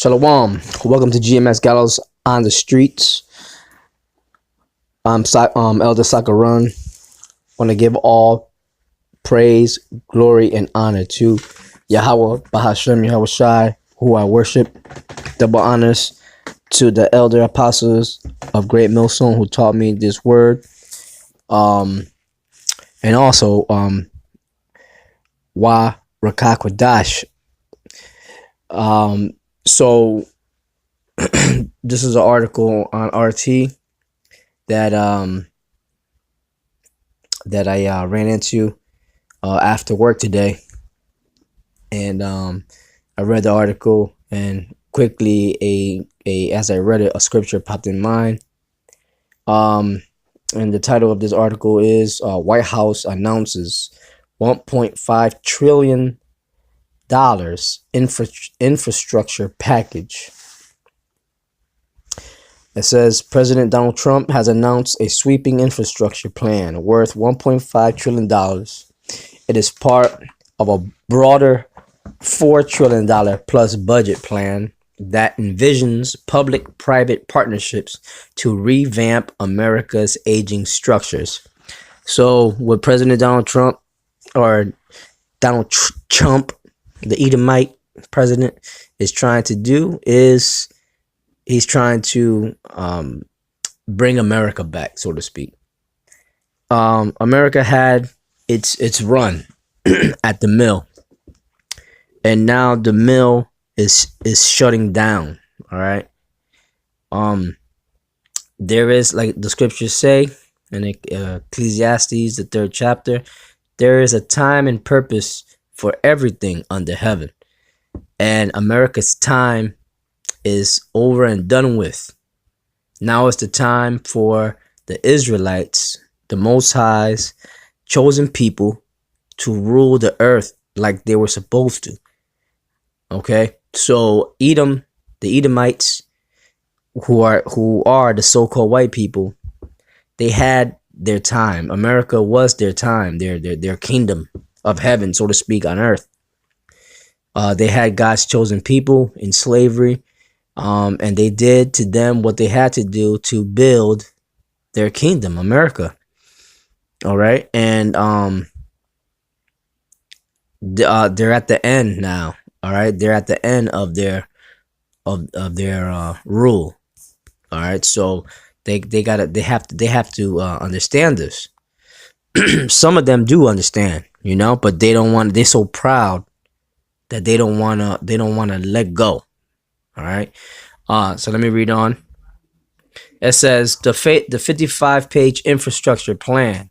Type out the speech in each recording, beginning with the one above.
Shalom. Welcome to GMS Gallows on the Streets. I'm Elder Sakaran. Want to give all praise, glory, and honor to Yahweh, Bahashem, Yahweh Shai, who I worship. Double honors to the elder apostles of Great Millstone who taught me this word. And also, Wa Rakakwadash. So this is an article on RT that I ran into after work today, and I read the article, and quickly as I read it, a scripture popped in mind. And the title of this article is White House announces $1.5 trillion infrastructure package. It says President Donald Trump has announced a sweeping infrastructure plan worth $1.5 trillion. It is part of a broader $4 trillion plus budget plan that envisions public-private partnerships to revamp America's aging structures. So what President Donald Trump, or Donald Trump, the Edomite president, is trying to do is he's trying to bring America back, so to speak. America had its run at the mill, and now the mill is shutting down. All right. There is, like the scriptures say in Ecclesiastes, the 3rd chapter, there is a time and purpose for everything under heaven, and America's time is over and done with. Now is the time for the Israelites, the Most High's chosen people, to rule the earth like they were supposed to. Okay, so Edom, the Edomites, who are the so-called white people, they had their time. America was their time, their kingdom of heaven, so to speak, on earth. They had God's chosen people in slavery, and they did to them what they had to do to build their kingdom, America. All right, and they're at the end now. All right, they're at the end of their rule. All right, so they have to understand this. Some of them do understand, but they don't want. They're so proud that they don't wanna let go. All right. So let me read on. It says the 55-page infrastructure plan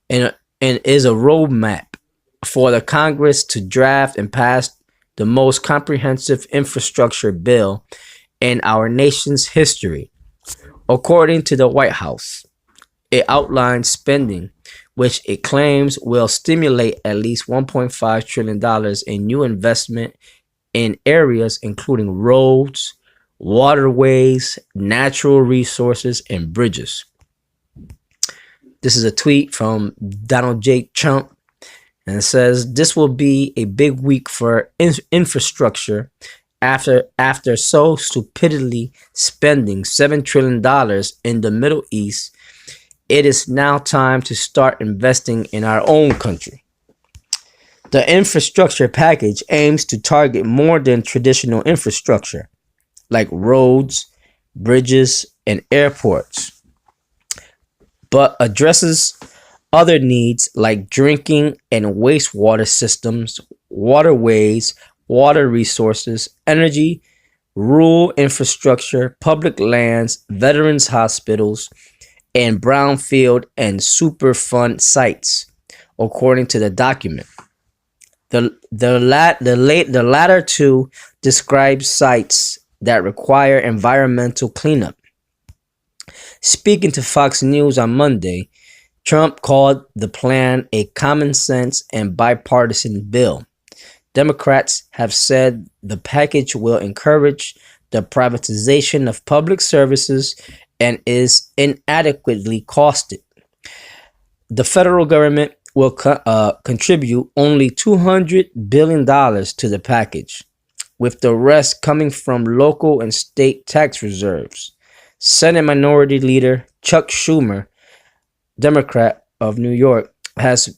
and is a roadmap for the Congress to draft and pass the most comprehensive infrastructure bill in our nation's history. According to the White House, it outlines spending which it claims will stimulate at least $1.5 trillion in new investment in areas including roads, waterways, natural resources, and bridges. This is a tweet from Donald J. Trump, and it says, this will be a big week for infrastructure after so stupidly spending $7 trillion in the Middle East. It is now time to start investing in our own country. The infrastructure package aims to target more than traditional infrastructure, like roads, bridges, and airports, but addresses other needs like drinking and wastewater systems, waterways, water resources, energy, rural infrastructure, public lands, veterans hospitals, and brownfield and Superfund sites, according to the document. The latter two describe sites that require environmental cleanup. Speaking to Fox News on Monday, Trump called the plan a common sense and bipartisan bill. Democrats have said the package will encourage the privatization of public services and is inadequately costed. The federal government will contribute only $200 billion to the package, with the rest coming from local and state tax reserves. Senate Minority Leader Chuck Schumer, Democrat of New York, has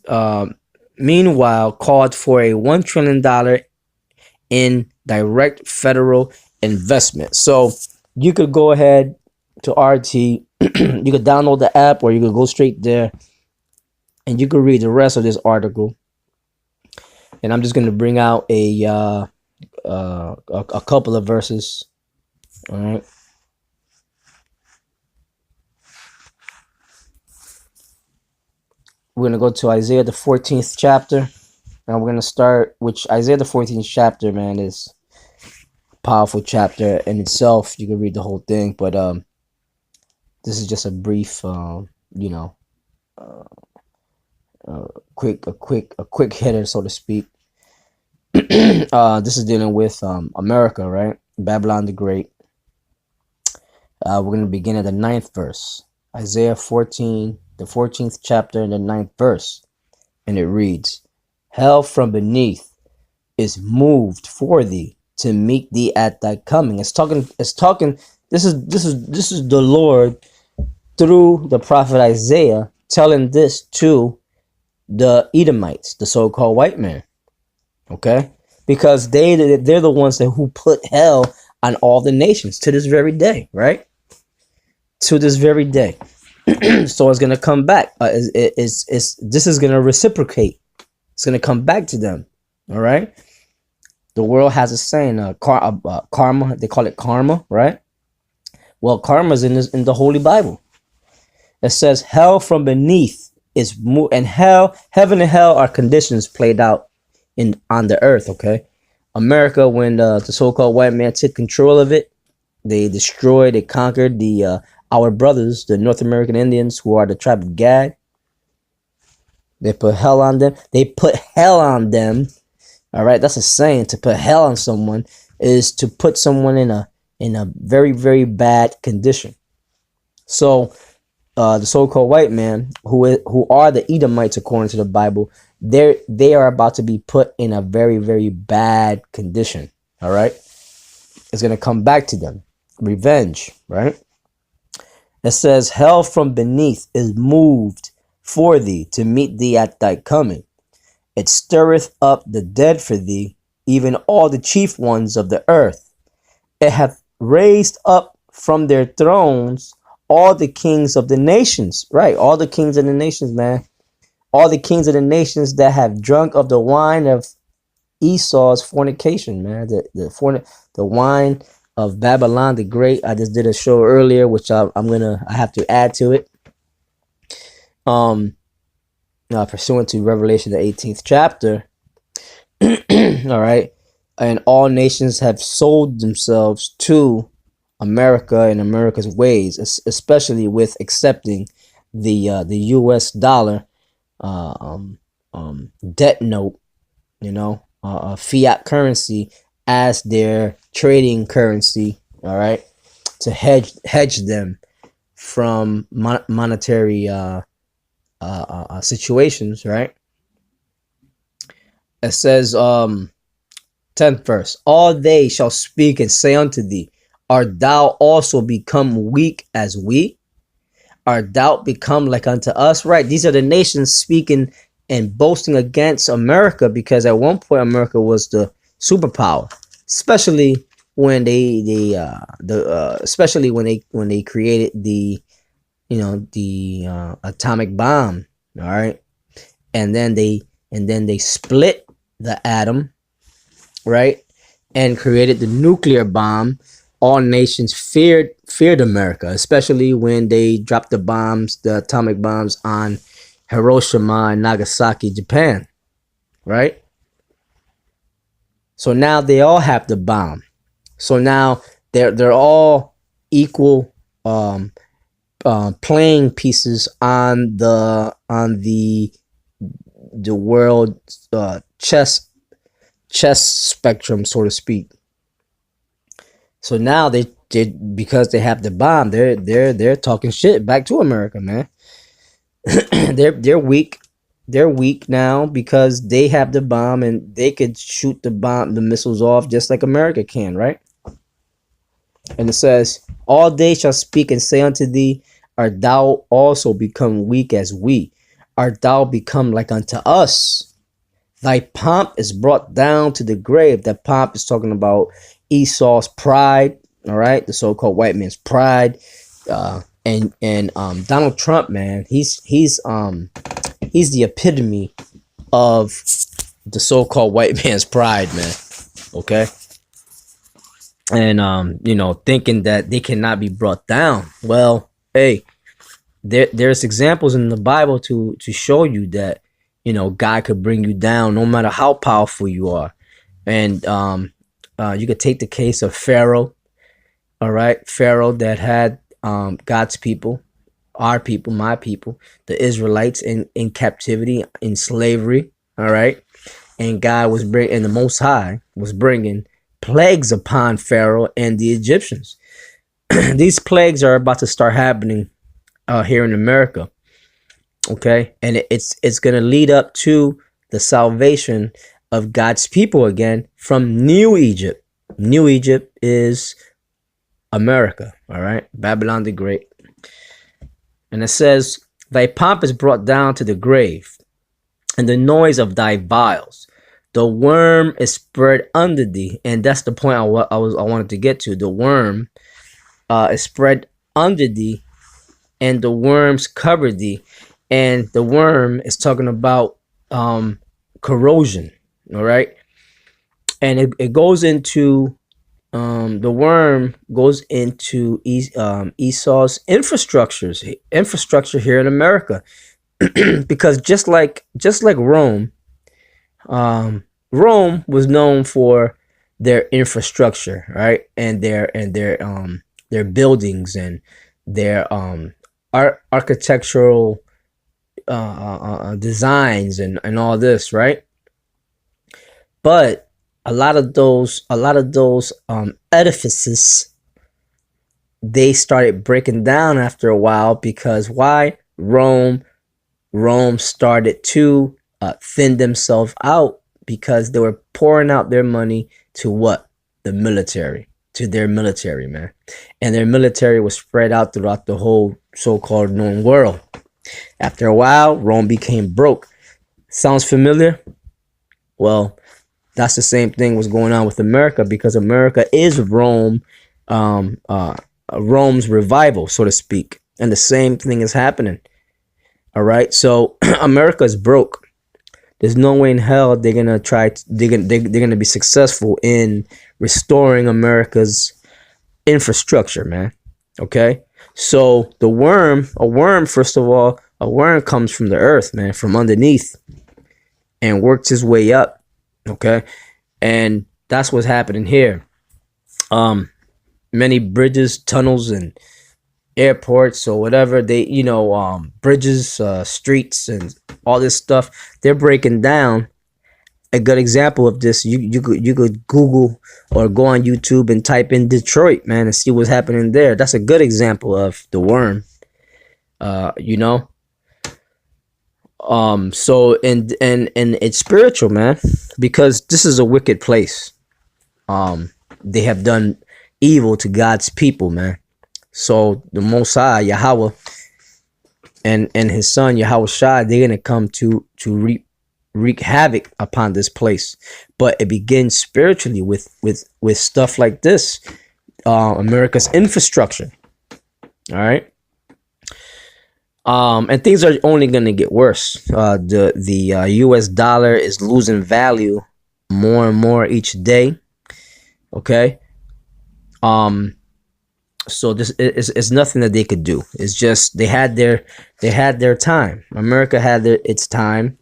meanwhile called for a $1 trillion in direct federal investment. So you could go ahead to RT, you could download the app, or you could go straight there and you could read the rest of this article. And I'm just going to bring out a couple of verses. All right. We're going to go to Isaiah, the 14th chapter. And we're going to start, which Isaiah, the 14th chapter, man, is a powerful chapter in itself. You can read the whole thing, but this is just a brief, quick hitter, so to speak. This is dealing with America, right? Babylon the Great. We're going to begin at the 9th verse. Isaiah 14, the 14th chapter, and the 9th verse. And it reads, "Hell from beneath is moved for thee to meet thee at thy coming." It's talking. This is the Lord through the prophet Isaiah telling this to the Edomites, the so-called white man. Okay, because they're the ones who put hell on all the nations to this very day, right? To this very day. So it's gonna come back. This is gonna reciprocate. It's gonna come back to them. All right. The world has a saying, karma. They call it karma, right? Well, karma is in the Holy Bible. It says, "Hell from beneath is moved," and heaven and hell are conditions played out on the earth. Okay, America, when the so-called white man took control of it, they destroyed, they conquered our brothers, the North American Indians, who are the tribe of Gad. They put hell on them. All right, that's a saying. To put hell on someone is to put someone in a very, very bad condition. So the so-called white man, who are the Edomites according to the Bible, they are about to be put in a very, very bad condition. All right, it's gonna come back to them. Revenge, right? It says, "Hell from beneath is moved for thee to meet thee at thy coming. It stirreth up the dead for thee, even all the chief ones of the earth. It hath raised up from their thrones all the kings of the nations." Right, all the kings of the nations, man. All the kings of the nations that have drunk of the wine of Esau's fornication, man. The wine of Babylon the Great. I just did a show earlier, which I have to add to it. Pursuant to Revelation, the 18th chapter. All right, and all nations have sold themselves to America and America's ways, especially with accepting the U.S. dollar debt note, fiat currency as their trading currency. All right, to hedge them from monetary situations, right? It says 10th verse, "All they shall speak and say unto thee, Art thou also become weak as we? Art thou become like unto us?" Right, these are the nations speaking and boasting against America, because at one point America was the superpower, especially when especially when they created the atomic bomb. All right, and then they split the atom, right, and created the nuclear bomb. All nations feared America, especially when they dropped the atomic bombs on Hiroshima and Nagasaki, Japan, right? So now they all have the bomb. So now they're all equal playing pieces on the world chess spectrum, so to speak. So now they because they have the bomb, they're talking shit back to America, man. They're weak. they're weak now because they have the bomb and they could shoot the missiles off just like America can, right? And it says, all they shall speak and say unto thee, art thou also become weak as we? Art thou become like unto us? Thy pomp is brought down to the grave. That pomp is talking about Esau's pride, all right, the so-called white man's pride. And Donald Trump, man, he's the epitome of the so-called white man's pride, man. Okay. And thinking that they cannot be brought down. Well, hey, there's examples in the Bible to show you that God could bring you down no matter how powerful you are. And you could take the case of Pharaoh. All right, Pharaoh that had God's people, our people, my people, the Israelites in captivity, in slavery. All right, and God was and the Most High was bringing plagues upon Pharaoh and the Egyptians. These plagues are about to start happening here in America. Okay, and it's going to lead up to the salvation of God's people again from New Egypt. New Egypt is America. All right, Babylon the Great. And it says, thy pomp is brought down to the grave, and the noise of thy vials. The worm is spread under thee, and that's the point I wanted to get to. The worm is spread under thee, and the worms cover thee. And the worm is talking about corrosion. All right, and it goes into the worm goes into Esau's infrastructure here in America, because just like Rome. Rome was known for their infrastructure, right, and their buildings and their architectural designs and all this, right? But a lot of those edifices, they started breaking down after a while, because why? Rome started to thin themselves out, because they were pouring out their money to what? The military, to their military, man. And their military was spread out throughout the whole so-called known world. After a while, Rome became broke. Sounds familiar? Well, that's the same thing was going on with America, because America is Rome, Rome's revival, so to speak. And the same thing is happening. All right, so America is broke. There's no way in hell they're gonna they're gonna be successful in restoring America's infrastructure, man. Okay, so a worm, first of all, a worm comes from the earth, man, from underneath, and works his way up. Okay, and that's what's happening here. Many bridges, tunnels, and airports or whatever, they bridges, streets, and all this stuff, they're breaking down. A good example of this, you could Google or go on YouTube and type in Detroit, man, and see what's happening there. That's a good example of the worm. So and it's spiritual, man, because this is a wicked place. They have done evil to God's people, man. So the Most High, Yahweh, and his son Yahweh Shai, they're gonna come to wreak havoc upon this place. But it begins spiritually with stuff like this, America's infrastructure. All right, and things are only gonna get worse. The U.S. dollar is losing value more and more each day. Okay, so this is nothing that they could do. It's just they had their time. America had its time.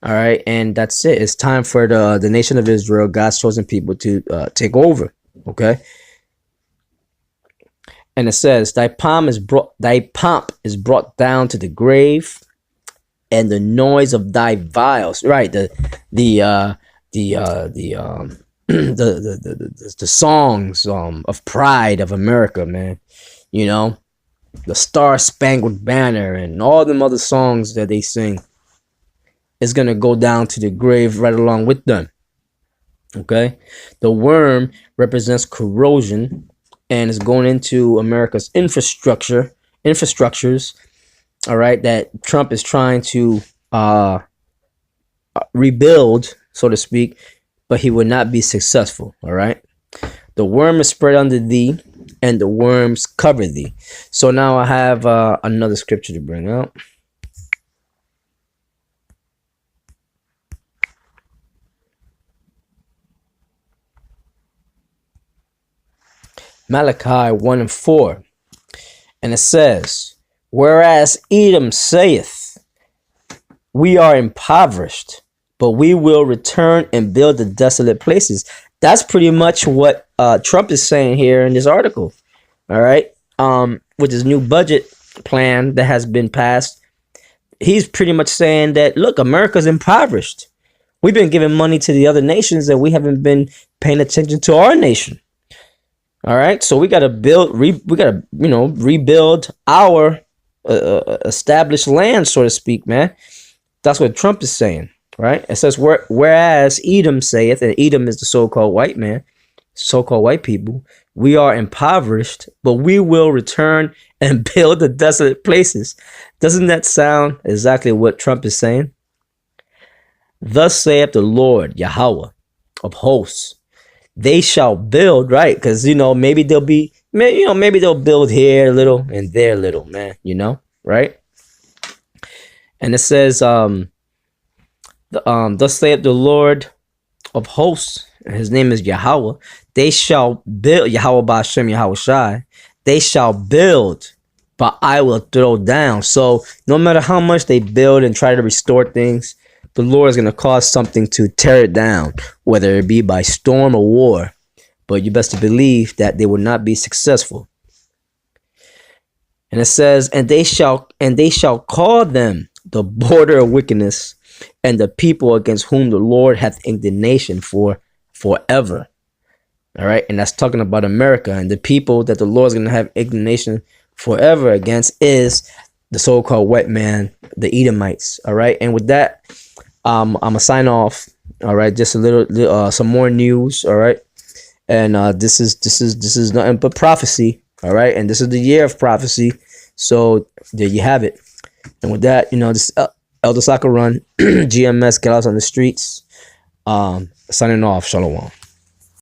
All right, and that's it. It's time for the nation of Israel, God's chosen people, to take over. Okay, and it says, "Thy pomp is brought down to the grave, and the noise of thy vials." Right, the songs of pride of America, man. The Star Spangled Banner and all them other songs that they sing. is going to go down to the grave right along with them. Okay, the worm represents corrosion and is going into America's infrastructures. All right, that Trump is trying to rebuild, so to speak, but he would not be successful. All right, the worm is spread under thee, and the worms cover thee. So now I have another scripture to bring out. Malachi 1 and 4. And it says, whereas Edom saith, we are impoverished, but we will return and build the desolate places. That's pretty much what Trump is saying here in this article. All right. With his new budget plan that has been passed, he's pretty much saying that, look, America's impoverished. We've been giving money to the other nations and we haven't been paying attention to our nation. All right, so we gotta rebuild our established land, so to speak, man. That's what Trump is saying, right? It says, whereas Edom saith, and Edom is the so-called white man, so-called white people, we are impoverished, but we will return and build the desolate places. Doesn't that sound exactly what Trump is saying? Thus saith the Lord Yahweh of hosts. They shall build, right? Because maybe they'll build here a little and there a little, man. Right? And it says, thus saith the Lord of hosts, and his name is Yahweh. They shall build, Yahweh Ba'ashem, Yahweh Shai. They shall build, but I will throw down. So no matter how much they build and try to restore things, the Lord is going to cause something to tear it down, whether it be by storm or war. But you best to believe that they will not be successful. And it says, and they shall call them the border of wickedness, and the people against whom the Lord hath indignation for forever. All right. And that's talking about America, and the people that the Lord is going to have indignation forever against is the so-called white man, the Edomites. All right. And with that, I'm gonna sign off. All right, just a little, some more news. All right, and this is nothing but prophecy. All right, and this is the year of prophecy. So there you have it. And with that, this Elder Soccer Run, GMS, get out on the streets. Signing off. Shalom.